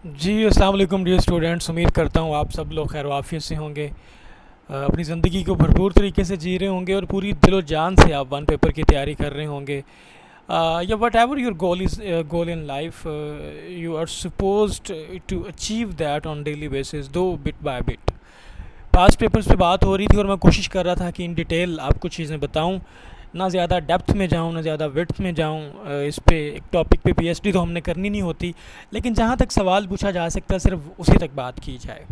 जी अस्सलाम वालेकुम dear students. उम्मीद करता हूँ आप सब लोग खैर वाफियत से होंगे। अपनी ज़िंदगी को भरपूर तरीके से जी रहे होंगे और पूरी दिलो जान से आप वन पेपर की तैयारी कर रहे होंगे। या whatever your goal is goal in life, you are supposed to achieve that on daily basis, दो bit by bit. Past papers पे बात हो रही थी और मैं कोशिश कर रहा था कि इन डिटेल आपको चीज़ें बताऊं, ना ज़्यादा डेप्थ में जाऊं ना ज़्यादा विड्थ में जाऊं। इस पे एक टॉपिक पे पीएचडी तो हमने करनी नहीं होती, लेकिन जहां तक सवाल पूछा जा सकता है सिर्फ उसी तक बात की जाए।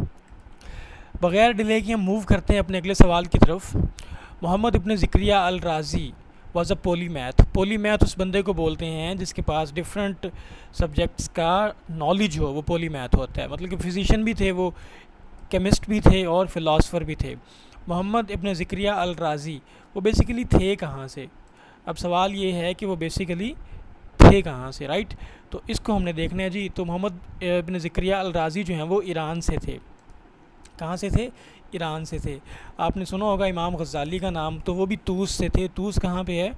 बग़ैर डिले के हम मूव करते हैं अपने अगले सवाल की तरफ। मोहम्मद इब्न ज़िक्रिया अल राज़ी वॉज अ पोलीमैथ। पोलीमैथ उस बंदे को बोलते हैं जिसके पास डिफरेंट सब्जेक्ट्स का नॉलेज हो, वो पोलीमैथ होता है। मतलब कि फिजिशियन भी थे वो, केमिस्ट भी थे और फ़िलासफ़र भी थे। मोहम्मद इब्न ज़िक्रिया अल राज़ी वो बेसिकली थे कहाँ से? अब सवाल ये है कि वो बेसिकली थे कहाँ से, राइट? तो इसको हमने देखना है जी। तो मोहम्मद इब्न ज़िक्रिया अल राज़ी जो हैं वो ईरान से थे। कहाँ से थे? ईरान से थे। आपने सुना होगा इमाम गज़ाली का नाम, तो वो भी तूस से थे। तूस कहाँ पे है?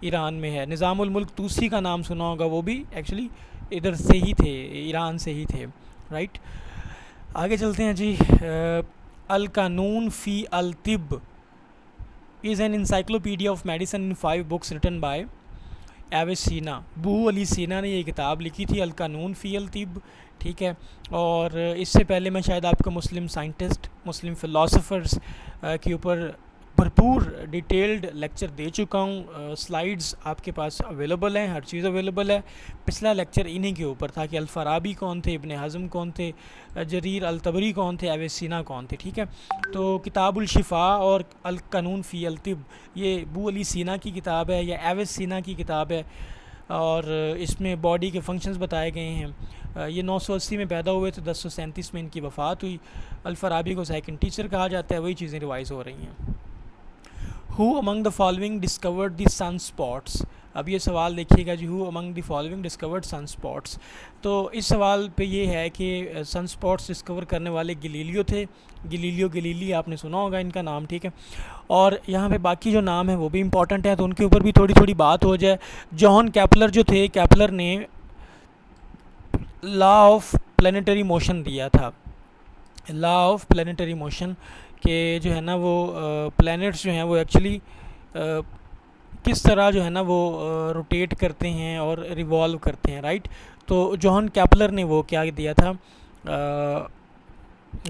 ईरान में है। निज़ामुल मुल्क तूसी का नाम सुना होगा, वो भी एक्चुअली इधर से ही थे, ईरान से ही थे, राइट? आगे चलते हैं जी। अल कानून फ़ी अल तिब is an encyclopedia of medicine in 5 books written by Avicenna. Bu Ali सीना ने ये किताब लिखी थी, अल कानून फ़ी अल तिब, ठीक है। और इससे पहले मैं शायद आपको मुस्लिम साइंटिस्ट, मुस्लिम फ़िलासफ़र्स के ऊपर भरपूर डिटेल्ड लेक्चर दे चुका हूँ। स्लाइड्स आपके पास अवेलेबल हैं, हर चीज़ अवेलेबल है। पिछला लेक्चर इन्हीं के ऊपर था कि अल-फ़ाराबी कौन थे, इब्न हज़म कौन थे, जरीर अल-तबरी कौन थे, एवेसीना कौन थे, ठीक है। तो किताबुल शिफा और अल कानून फ़ी अल तिब ये बू अली सीना की किताब है या एवेसीना की किताब है, और इसमें बॉडी के फंक्शंस बताए गए हैं। ये 980 में पैदा हुए थे, 1037 में इनकी वफ़ात हुई। अल-फ़ाराबी को सेकंड टीचर कहा जाता है। वही चीज़ें रिवाइज़ हो रही हैं। Who among the following discovered the sun spots? अब ये सवाल देखिएगा जी, who among the following discovered sun spots. तो इस सवाल पे ये है कि सन स्पॉट्स डिस्कवर करने वाले गलीलियो थे। गलीलियो गलीली आपने सुना होगा इनका नाम, ठीक है। और यहाँ पे बाकी जो नाम है वो भी इंपॉर्टेंट है, तो उनके ऊपर भी थोड़ी थोड़ी बात हो जाए। जॉन केपलर जो थे, केपलर ने लॉ ऑफ प्लानिटरी मोशन दिया था। लॉ ऑफ प्लानिटरी मोशन के जो है ना वो प्लैनेट्स जो हैं वो एक्चुअली किस तरह जो है ना वो रोटेट करते हैं और रिवॉल्व करते हैं, राइट? तो जॉन केपलर ने वो क्या दिया था,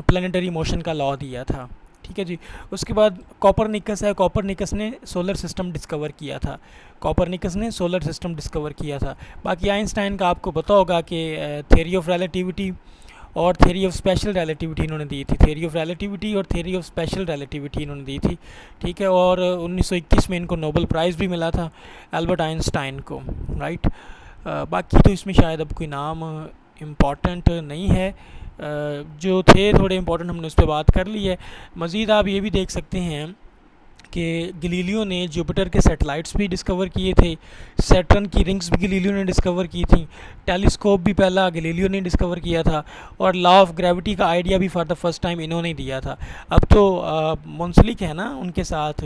प्लानिटरी मोशन का लॉ दिया था, ठीक है जी। उसके बाद कॉपरनिकस है। कॉपरनिकस ने सोलर सिस्टम डिस्कवर किया था। कॉपरनिकस ने सोलर सिस्टम डिस्कवर किया था। बाकी आइंस्टाइन का आपको पता होगा कि थ्योरी ऑफ रिलेटिविटी और थ्योरी ऑफ स्पेशल रिलेटिविटी इन्होंने दी थी। थ्योरी ऑफ रिलेटिविटी और थ्योरी ऑफ स्पेशल रिलेटिविटी इन्होंने दी थी, ठीक है। और 1921 में इनको नोबेल प्राइज़ भी मिला था, एल्बर्ट आइंस्टाइन को, राइट। बाकी तो इसमें शायद अब कोई नाम इम्पॉर्टेंट नहीं है। जो थे थोड़े इम्पोर्टेंट हमने उस पर बात कर ली है। मज़ीद आप ये भी देख सकते हैं कि गलीलियो ने जुपिटर के सैटेलाइट्स भी डिस्कवर किए थे। सैटर्न की रिंग्स भी गलीलियो ने डिस्कवर की थी। टेलीस्कोप भी पहला गलीलियो ने डिस्कवर किया था। और लॉ ऑफ ग्रेविटी का आइडिया भी फॉर द फर्स्ट टाइम इन्होंने दिया था। अब तो मुंसलिक है ना उनके साथ,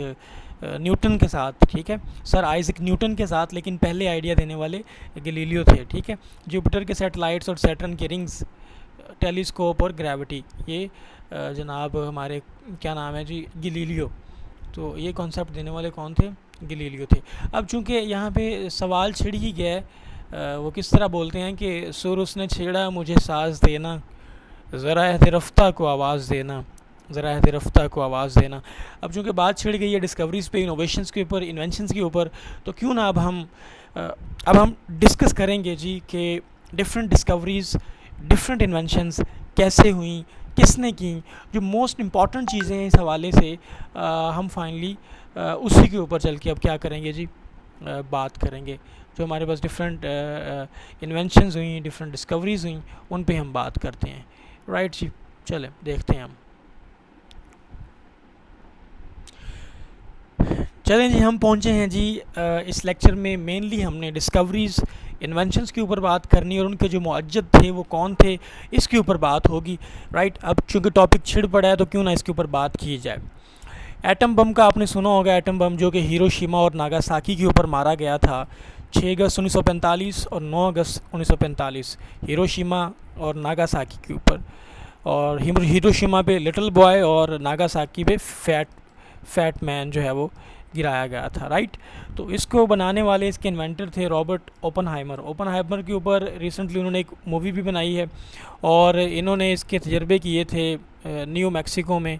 न्यूटन के साथ, ठीक है, सर आइजक न्यूटन के साथ, लेकिन पहले आइडिया देने वाले गलीलियो थे, ठीक है। जुपिटर के सैटेलाइट्स और सैटर्न की रिंग्स, टेलीस्कोप और ग्रेविटी, ये जनाब हमारे क्या नाम है जी, गलीलियो। तो ये कॉन्सेप्ट देने वाले कौन थे? गलीलियो थे। अब चूंकि यहाँ पे सवाल छिड़ ही गया है, वो किस तरह बोलते हैं कि सुर उसने छेड़ा मुझे साज देना, ज़रा रफ्ता को आवाज़ देना, ज़रा रफ्ता को आवाज़ देना। अब चूँकि बात छिड़ गई है डिस्कवरीज़ पे, इनोवेशंस के ऊपर, इन्वेंशंस के ऊपर, तो क्यों ना अब हम डिस्कस करेंगे जी कि डिफरेंट डिस्कवरीज़, डिफरेंट इन्वेंशंस कैसे हुई, किसने की, जो मोस्ट इम्पॉर्टेंट चीज़ें हैं इस हवाले से हम फाइनली उसी के ऊपर चल के अब क्या करेंगे जी, बात करेंगे। जो हमारे पास डिफरेंट इन्वेंशंस हुई, डिफरेंट डिस्कवरीज़ हुई, उन पे हम बात करते हैं, राइट जी। चलें देखते हैं हम। चलें जी, हम पहुँचे हैं जी इस लेक्चर में मेनली हमने डिस्कवरीज़, इन्वेंशंस के ऊपर बात करनी और उनके जो मुअज्जद थे वो कौन थे, इसके ऊपर बात होगी, राइट। अब चूँकि टॉपिक छिड़ पड़ा है तो क्यों ना इसके ऊपर बात की जाए। एटम बम का आपने सुना होगा, एटम बम जो कि हिरोशिमा और नागासाकी के ऊपर मारा गया था 6 अगस्त 1945 और 9 अगस्त 1945 हिरोशिमा और नागासाकी के ऊपर। और हिरोशिमा पे लिटिल बॉय और नागासाकी पे फैट मैन जो है वो गिराया गया था, राइट। तो इसको बनाने वाले, इसके इन्वेंटर थे रॉबर्ट ओपनहाइमर के ऊपर रिसेंटली उन्होंने एक मूवी भी बनाई है, और इन्होंने इसके तजर्बे किए थे न्यू मैक्सिको में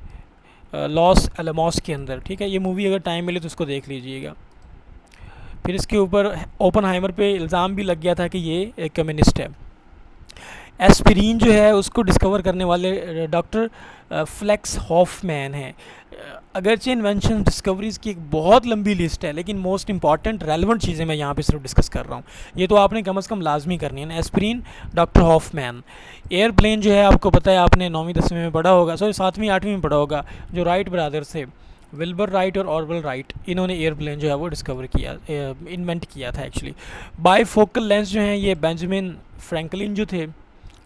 लॉस एलमोस के अंदर, ठीक है। ये मूवी अगर टाइम मिले तो उसको देख लीजिएगा। फिर इसके ऊपर ओपनहाइमर पे इल्ज़ाम भी लग गया था कि ये एक कम्युनिस्ट है। एस्पिरिन जो है उसको डिस्कवर करने वाले डॉक्टर फ्लेक्स हॉफमैन हैं। अगरचे इन्वेंशन डिस्कवरीज़ की एक बहुत लंबी लिस्ट है, लेकिन मोस्ट इंपॉर्टेंट रेलेवेंट चीज़ें मैं यहाँ पे सिर्फ डिस्कस कर रहा हूँ। ये तो आपने कम से कम लाजमी करनी है ना। Aspirin, doctor Hoffmann. एयरप्लेन जो है आपको पता है, आपने 9वीं 10वीं में पढ़ा होगा, सॉरी 7वीं 8वीं में पढ़ा होगा, जो राइट ब्रदर्स थे, विल्बर राइट और ऑरवल राइट, इन्होंने एयरप्लेन जो है वो डिस्कवर किया, इन्वेंट किया था एक्चुअली। बाईफोकल लेंस जो हैं ये बेंजामिन फ्रैंकलिन जो थे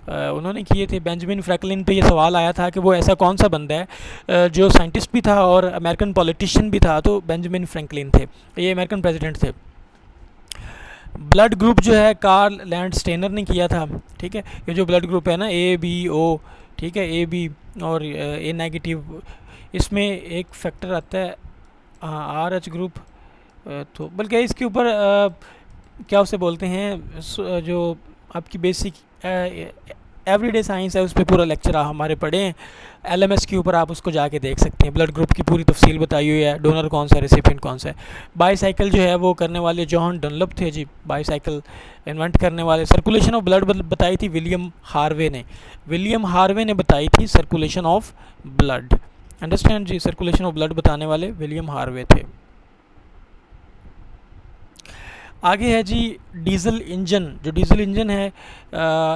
उन्होंने किए थे। बेंजामिन फ्रैंकलिन पे ये सवाल आया था कि वो ऐसा कौन सा बंदा है जो साइंटिस्ट भी था और अमेरिकन पॉलिटिशियन भी था, तो बेंजामिन फ्रैंकलिन थे, ये अमेरिकन प्रेसिडेंट थे। ब्लड ग्रुप जो है कार्ल लैंडस्टेनर ने किया था, ठीक है। ये जो ब्लड ग्रुप है ना ABO, ठीक है, AB और A नेगेटिव, इसमें एक फैक्टर आता है RH ग्रुप, तो बल्कि इसके ऊपर क्या उसे बोलते हैं, जो आपकी बेसिक एवरीडे साइंस है उस पर पूरा लेक्चर हमारे पढ़े हैं, LMS के ऊपर आप उसको जाके देख सकते हैं। ब्लड ग्रुप की पूरी तफसील बताई हुई है, डोनर कौन सा, रेसिपिएंट कौन सा है। बाईसाइकिल जो है वो करने वाले जॉन डनलप थे जी, बाईसाइकिल इन्वेंट करने वाले। सर्कुलेशन ऑफ ब्लड बताई थी विलियम हार्वे ने बताई थी सर्कुलेशन ऑफ ब्लड, अंडरस्टैंड जी। सर्कुलेशन ऑफ ब्लड बताने वाले विलियम हार्वे थे। आगे है जी डीजल इंजन। जो डीजल इंजन है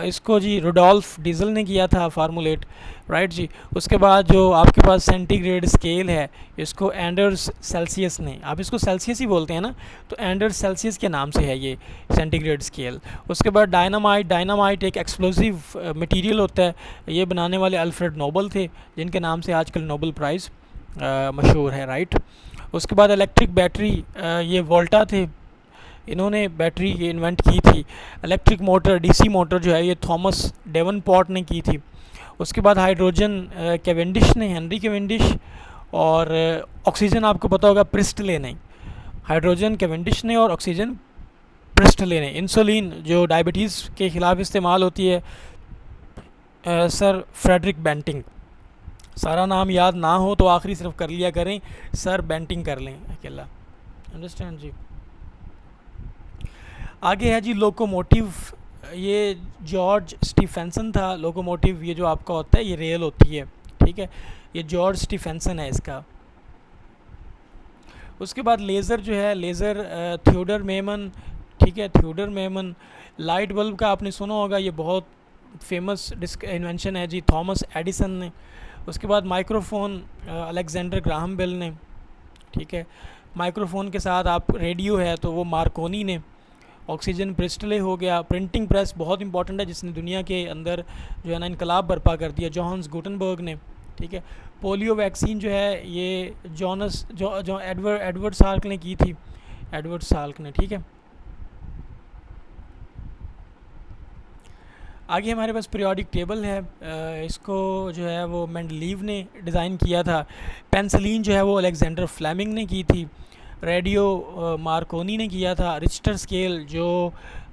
इसको जी रुडोल्फ डीजल ने किया था फार्मूलेट, राइट जी। उसके बाद जो आपके पास सेंटीग्रेड स्केल है, इसको एंडर्स सेल्सियस ने, आप इसको सेल्सियस ही बोलते हैं ना, तो एंडर्स सेल्सियस के नाम से है ये सेंटीग्रेड स्केल। उसके बाद डायनामाइट एक एक्सप्लोसिव मटेरियल होता है, ये बनाने वाले अल्फ्रेड नोबल थे, जिनके नाम से आजकल नोबल प्राइज़ मशहूर है, राइट। उसके बाद इलेक्ट्रिक बैटरी, ये वोल्टा थे, इन्होंने बैटरी ये इन्वेंट की थी। इलेक्ट्रिक मोटर, DC मोटर जो है ये थॉमस डेवनपोर्ट ने की थी। उसके बाद हाइड्रोजन कैवेंडिश ने, हेनरी कैवेंडिश। और ऑक्सीजन आपको पता होगा प्रिस्टले ने, हाइड्रोजन कैवेंडिश ने और ऑक्सीजन प्रिस्टले ने। इंसुलिन जो डायबिटीज़ के ख़िलाफ़ इस्तेमाल होती है, सर फ्रेडरिक बेंटिंग। सारा नाम याद ना हो तो आखिरी सिर्फ कर लिया करें, सर बेंटिंग कर लें अकेला, अंडरस्टैंड जी। आगे है जी लोकोमोटिव, ये जॉर्ज स्टीफेंसन था। लोकोमोटिव ये जो आपका होता है, ये रेल होती है, ठीक है, ये जॉर्ज स्टीफेंसन है इसका। उसके बाद लेज़र जो है, लेज़र थियोडर मेमन, ठीक है, थियोडर मेमन। लाइट बल्ब का आपने सुना होगा, ये बहुत फेमस इन्वेंशन है जी, थॉमस एडिसन ने। उसके बाद माइक्रोफोन, अलेक्जेंडर ग्राहम बेल ने, ठीक है। माइक्रोफोन के साथ आप रेडियो है तो वो मार्कोनी ने। ऑक्सीजन प्रिस्टले हो गया। प्रिंटिंग प्रेस बहुत इंपॉर्टेंट है, जिसने दुनिया के अंदर जो है ना इनकलाब बर्पा कर दिया, जॉन्स गुटनबर्ग ने, ठीक है। पोलियो वैक्सीन जो है ये एडवर्ड साल्क ने की थी, एडवर्ड साल्क ने, ठीक है। आगे हमारे पास पीरियोडिक टेबल है, इसको जो है वो मेंडलीव ने डिज़ाइन किया था। पेंसिलिन जो है वो अलेक्जेंडर फ्लेमिंग ने की थी। रेडियो मार्कोनी ने किया था। रिच्टर स्केल जो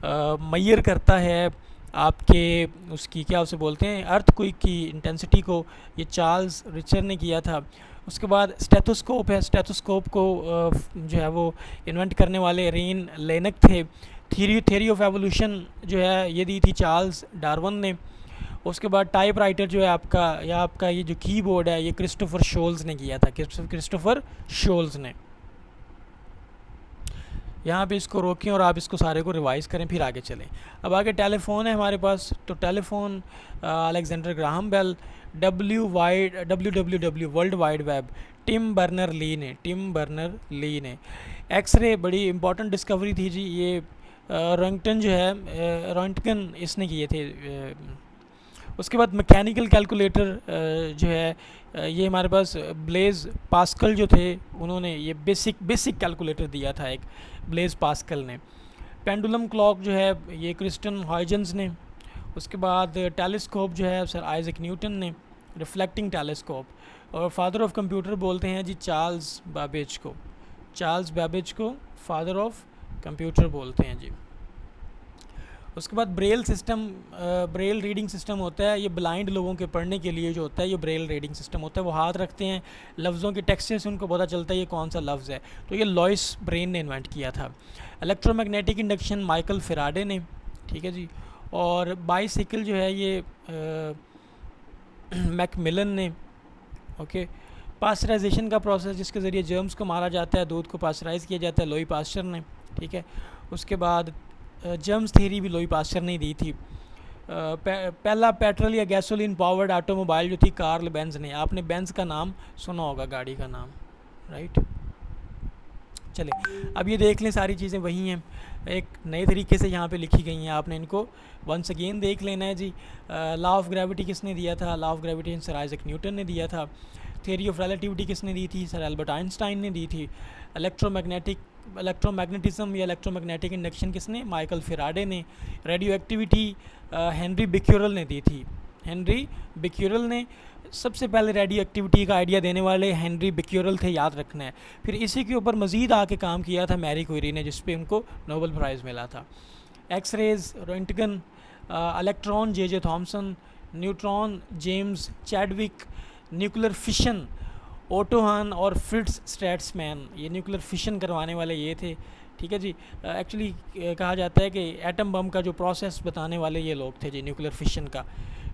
मेजर करता है आपके उसकी क्या उसे बोलते हैं अर्थक्वेक की इंटेंसिटी को, ये चार्ल्स रिचर ने किया था। उसके बाद स्टेथोस्कोप है, स्टेथोस्कोप को जो है वो इन्वेंट करने वाले रेन लेनक थे। थ्योरी ऑफ एवोल्यूशन जो है ये दी थी चार्ल्स डार्विन ने। उसके बाद टाइपराइटर जो है आपका, या आपका ये जो कीबोर्ड है, ये क्रिस्टोफर शोल्स ने किया था, क्रिस्टोफर शोल्स ने। यहाँ पे इसको रोकें और आप इसको सारे को रिवाइज़ करें, फिर आगे चलें। अब आगे टेलीफोन है हमारे पास, तो telephone Alexander Graham Bell. WWW world wide web, Tim Berner Lee ने। एक्सरे बड़ी इंपॉर्टेंट डिस्कवरी थी जी, ये रॉन्टगन जो है, रॉन्टगन इसने किए थे। उसके बाद मैकेनिकल कैलकुलेटर जो है ये हमारे पास ब्लेज पास्कल जो थे, उन्होंने ये बेसिक कैलकुलेटर दिया था एक, ब्लेज पास्कल ने। पेंडुलम क्लॉक जो है ये क्रिस्टन हॉयजेंस ने। उसके बाद टेलीस्कोप जो है सर आइजैक न्यूटन ने, रिफ्लेक्टिंग टेलीस्कोप। और फादर ऑफ कंप्यूटर बोलते हैं जी चार्ल्स बैबेज को, चार्ल्स बैबेज को फादर ऑफ कंप्यूटर बोलते हैं जी। उसके बाद Braille system, Braille reading system होता है, ये ब्लाइंड लोगों के पढ़ने के लिए जो होता है ये ब्रेल रीडिंग सिस्टम होता है। वो हाथ रखते हैं, लफ्ज़ों के टेक्सचर से उनको पता चलता है ये कौन सा लफ्ज़ है। तो ये लॉइस ब्रेन ने इन्वेंट किया था। इलेक्ट्रोमैग्नेटिक इंडक्शन माइकल फेराडे ने, ठीक है जी। और बाईसाइकिल जो है ये मैकमिलन ने, ओके। पास्चराइजेशन का प्रोसेस जिसके ज़रिए जर्म्स को मारा जाता है, दूध को पास्चराइज़ किया जाता है, लोई पास्चर ने, ठीक है। उसके बाद जर्म्स थ्योरी भी लोई पास्चर ने दी थी। पहला पेट्रोल या गैसोलीन पावर्ड ऑटोमोबाइल जो थी कार्ल बेंज ने। आपने बेंज का नाम सुना होगा, गाड़ी का नाम, राइट। चले अब ये देख लें, सारी चीज़ें वही हैं, एक नए तरीके से यहाँ पे लिखी गई हैं, आपने इनको वंस अगेन देख लेना है जी। लॉ ऑफ ग्रेविटी किसने दिया था? Law of gravity sir Isaac Newton ने दिया था। थ्योरी ऑफ रिलेटिविटी किसने दी थी? सर एल्बर्ट आइंस्टाइन ने दी थी। इलेक्ट्रोमैग्नेटिज्म या इलेक्ट्रोमैग्नेटिक इंडक्शन किसने? माइकल फेराडे ने। रेडियो एक्टिविटी हेनरी बिक्यूरल ने दी थी, हेनरी बिक्यूरल ने। सबसे पहले रेडियो एक्टिविटी का आइडिया देने वाले हेनरी बिक्यूरल थे, याद रखना है। फिर इसी के ऊपर मज़ीद आके काम किया था मैरी क्यूरी ने, जिस पे उनको नोबेल प्राइज़ मिला था। X rays, Roentgen, electron J Thomson, neutron James Chadwick, nuclear fission Otto Hahn और फ्रिट्ज स्ट्रैट्समैन, ये न्यूक्लियर फिशन करवाने वाले ये थे, ठीक है जी। एक्चुअली कहा जाता है कि एटम बम का जो प्रोसेस बताने वाले ये लोग थे जी, न्यूक्लियर फिशन का।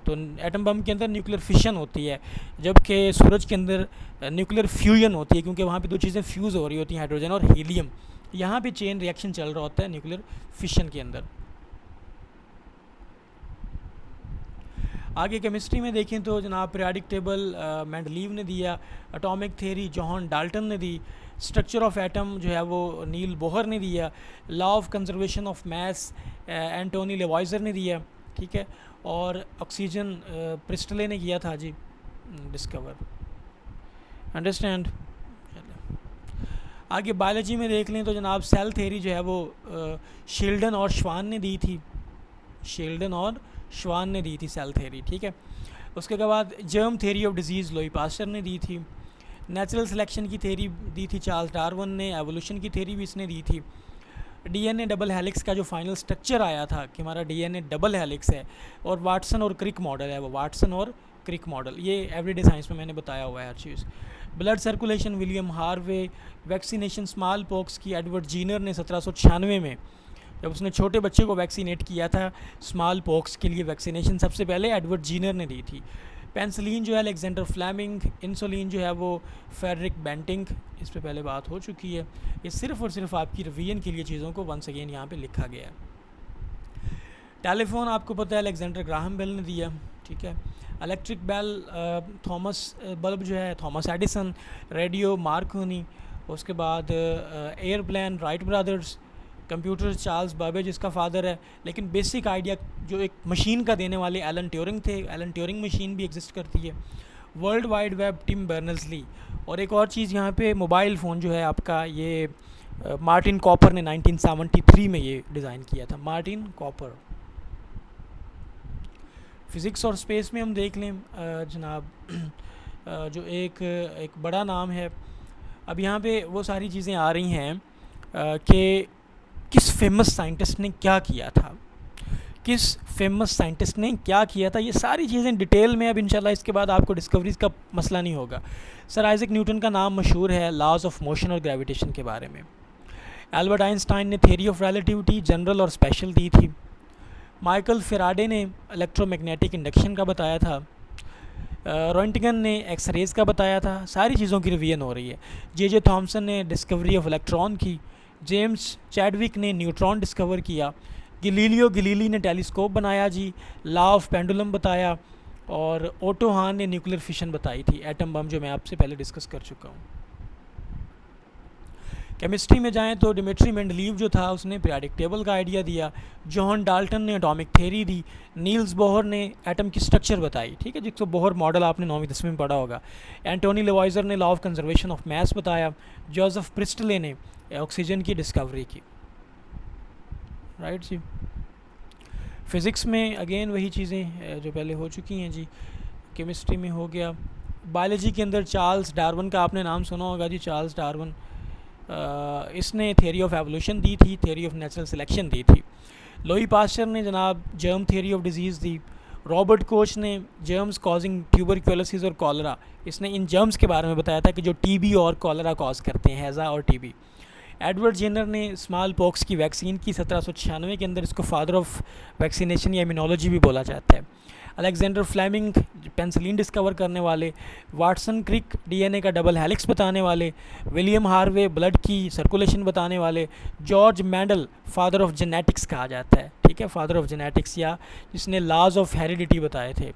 तो एटम बम के अंदर न्यूक्लियर फिशन होती है, जबकि सूरज के अंदर न्यूक्लियर फ्यूजन होती है, क्योंकि वहाँ पे दो चीज़ें फ्यूज़ हो रही होती हैं, हाइड्रोजन और हीलियम। यहाँ पे चेन रिएक्शन चल रहा होता है न्यूक्लियर फिशन के अंदर। आगे केमिस्ट्री में देखें तो जनाब पीरियोडिक टेबल मेंडलीव ने दिया, एटॉमिक थ्योरी जॉन डाल्टन ने दी, स्ट्रक्चर ऑफ एटम जो है वो नील बोहर ने दिया, law of conservation of mass Antoine Lavoisier ने दिया, ठीक है। और ऑक्सीजन प्रिस्टले ने किया था जी डिस्कवर, अंडरस्टैंड। आगे बायोलॉजी में देख लें तो जनाब सेल थ्योरी जो है वो शील्डन और श्वान ने दी थी, शील्डन और श्वान ने दी थी सेल थ्योरी, ठीक है। उसके बाद जर्म थ्योरी ऑफ डिजीज़ लोई पास्चर ने दी थी। नेचुरल सिलेक्शन की थ्योरी दी थी चार्ल्स डार्विन ने। एवोल्यूशन की थ्योरी भी इसने दी थी। डीएनए डबल हेलिक्स का जो फाइनल स्ट्रक्चर आया था कि हमारा डीएनए डबल हेलिक्स है, और वाटसन और क्रिक मॉडल है वो, वाटसन और क्रिक मॉडल, ये एवरीडे साइंस में मैंने बताया हुआ है हर चीज़। Blood circulation William Harvey. Vaccination small pox की एडवर्ड जीनर ने 1796 में, जब उसने छोटे बच्चे को वैक्सीनेट किया था स्मॉल पॉक्स के लिए, वैक्सीनेशन सबसे पहले एडवर्ड जीनर ने दी थी। पेंसिलिन जो है अलेक्जेंडर फ्लेमिंग। इंसुलिन जो है वो फेडरिक बेंटिंग, इस पे पहले बात हो चुकी है। ये सिर्फ़ और सिर्फ आपकी रिवीजन के लिए चीज़ों को वंस अगेन यहाँ पे लिखा गया है। टेलीफोन आपको पता है अलेक्जेंडर ग्राहम बेल ने दिया, ठीक है। इलेक्ट्रिक बेल थॉमस बल्ब जो है थॉमस एडिसन। Radio Markovnikov. उसके बाद airplane Wright brothers. Computer Charles Babbage इसका फादर है, लेकिन बेसिक आइडिया जो एक मशीन का देने वाले एलन ट्यूरिंग थे। एलन ट्यूरिंग मशीन भी एग्जिस्ट करती है। World wide web Tim Berners Lee. और एक और चीज़ यहाँ पे मोबाइल फ़ोन जो है आपका ये मार्टिन कॉपर ने 1973 में ये डिज़ाइन किया था, मार्टिन कॉपर। फ़िज़िक्स और स्पेस में हम देख लें जनाब जो एक बड़ा नाम है। अब यहाँ पे वो सारी चीज़ें आ रही हैं कि किस फेमस साइंटिस्ट ने क्या किया था, किस फेमस साइंटिस्ट ने क्या किया था, ये सारी चीज़ें डिटेल में अब इंशाल्लाह इसके बाद आपको डिस्कवरीज़ का मसला नहीं होगा। सर आइजैक न्यूटन का नाम मशहूर है लॉज ऑफ मोशन और ग्रेविटेशन के बारे में। एल्बर्ट आइंस्टाइन ने थ्योरी ऑफ रिलेटिविटी जनरल और स्पेशल दी थी। माइकल फेराडे ने इलेक्ट्रोमैग्नेटिक इंडक्शन का बताया था। रोंटगन ने एक्सरेज का बताया था। सारी चीज़ों की रिवीजन हो रही है। जे थॉमसन ने डिस्कवरी ऑफ इलेक्ट्रॉन की। जेम्स चैडविक ने न्यूट्रॉन डिस्कवर किया। गलीलियो गलीली ने टेलीस्कोप बनाया जी। लॉ ऑफ पेंडुलम बताया। और ओटो हान ने न्यूक्लियर फिशन बताई थी, एटम बम, जो मैं आपसे पहले डिस्कस कर चुका हूँ। केमिस्ट्री में जाएं तो डिमिट्री मेंडलीव जो था उसने पीरियोडिक टेबल का आइडिया दिया। जॉन डाल्टन ने एटॉमिक थ्योरी दी। नील्स बोहर ने एटम की स्ट्रक्चर बताई, ठीक है, जिसको बोहर मॉडल आपने 9वीं 10वीं में पढ़ा होगा। एंटोनी लेवॉइजर ने law of conservation of mess बताया। जोसेफ प्रिस्टले ने ऑक्सीजन की डिस्कवरी की। राइट जी। फ़िज़िक्स में अगेन वही चीज़ें जो पहले हो चुकी हैं जी। केमिस्ट्री में हो गया। बायोलॉजी के अंदर चार्ल्स डार्विन का आपने नाम सुना होगा जी। चार्ल्स डार्विन इसने थ्योरी ऑफ एवोल्यूशन दी थी, थ्योरी ऑफ नेचुरल सिलेक्शन दी थी। लोई पास्चर ने जनाब germ theory of disease the. Robert Koch ने जर्म्स कॉजिंग ट्यूबरक्लोसिस और कॉलरा, इसने इन जर्म्स के बारे में बताया था कि जो टीबी और कॉलरा कॉज करते हैं, हैज़ा और टीबी। एडवर्ड जेनर ने स्मॉल पॉक्स की वैक्सीन की 1796 के अंदर, इसको फादर ऑफ वैक्सीनेशन या इम्यूनोलॉजी भी बोला जाता है। अलेक्जेंडर फ्लेमिंग पेंसिलिन डिस्कवर करने वाले। वाटसन क्रिक डीएनए का डबल हेलिक्स बताने वाले। विलियम हार्वे ब्लड की सर्कुलेशन बताने वाले। George Mendel father of genetics कहा जाता है, ठीक है, फादर ऑफ जेनेटिक्स, या जिसने लॉज ऑफ हेरिडिटी बताए थे।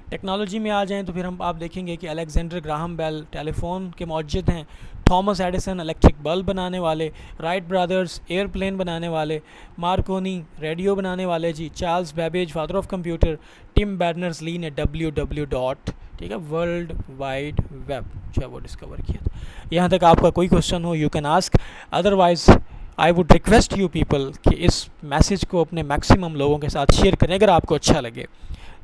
टेक्नोलॉजी में आ जाएं तो फिर हम आप देखेंगे कि अलेक्जेंडर ग्राहम बेल टेलीफोन के मौजूद हैं। थॉमस एडिसन इलेक्ट्रिक बल्ब बनाने वाले। राइट ब्रदर्स एयरप्लेन बनाने वाले। मार्कोनी रेडियो बनाने वाले जी। Charles Babbage father of computer. Tim Berners Lee ने www. ठीक है, वर्ल्ड वाइड वेब जो है वो डिस्कवर किया था। यहाँ तक आपका कोई क्वेश्चन हो you can ask, otherwise I would request you people कि इस मैसेज को अपने मैक्सिमम लोगों के साथ शेयर करें अगर आपको अच्छा लगे,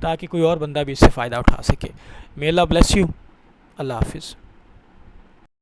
ताकि कोई और बंदा भी इससे फ़ायदा उठा सके। मे अल्लाह ब्लेस यू। अल्लाह हाफिज़।